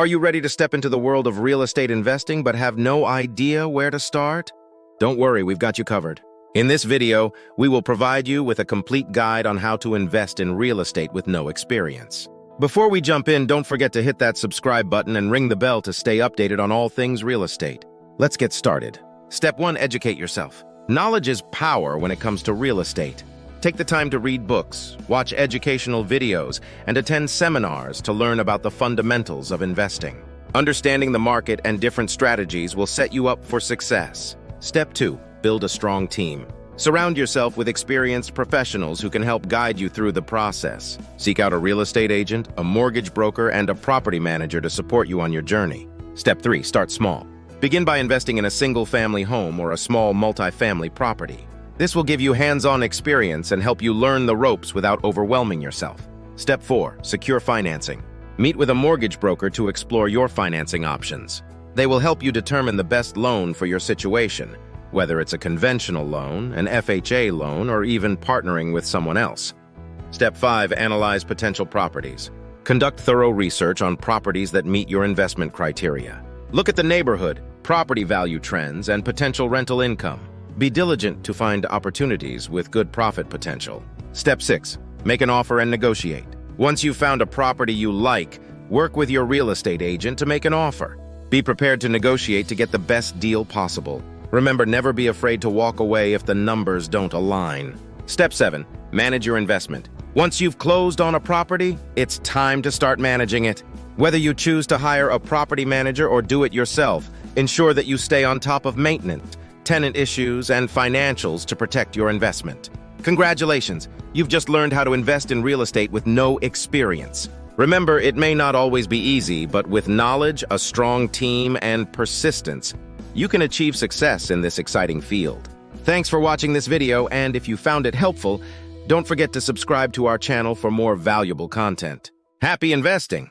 Are you ready to step into the world of real estate investing but have no idea where to start? Don't worry, we've got you covered. In this video, we will provide you with a complete guide on how to invest in real estate with no experience. Before we jump in, don't forget to hit that subscribe button and ring the bell to stay updated on all things real estate. Let's get started. Step 1, educate yourself. Knowledge is power when it comes to real estate. Take the time to read books, watch educational videos, and attend seminars to learn about the fundamentals of investing. Understanding the market and different strategies will set you up for success. Step 2, build a strong team. Surround yourself with experienced professionals who can help guide you through the process. Seek out a real estate agent, a mortgage broker, and a property manager to support you on your journey. Step 3, start small. Begin by investing in a single-family home or a small multi-family property. This will give you hands-on experience and help you learn the ropes without overwhelming yourself. Step 4, secure financing. Meet with a mortgage broker to explore your financing options. They will help you determine the best loan for your situation, whether it's a conventional loan, an FHA loan, or even partnering with someone else. Step 5, analyze potential properties. Conduct thorough research on properties that meet your investment criteria. Look at the neighborhood, property value trends, and potential rental income. Be diligent to find opportunities with good profit potential. Step 6, make an offer and negotiate. Once you've found a property you like, work with your real estate agent to make an offer. Be prepared to negotiate to get the best deal possible. Remember, never be afraid to walk away if the numbers don't align. Step 7, manage your investment. Once you've closed on a property, it's time to start managing it. Whether you choose to hire a property manager or do it yourself, ensure that you stay on top of maintenance, tenant issues, and financials to protect your investment. Congratulations, you've just learned how to invest in real estate with no experience. Remember, it may not always be easy, but with knowledge, a strong team, and persistence, you can achieve success in this exciting field. Thanks for watching this video, and if you found it helpful, don't forget to subscribe to our channel for more valuable content. Happy investing!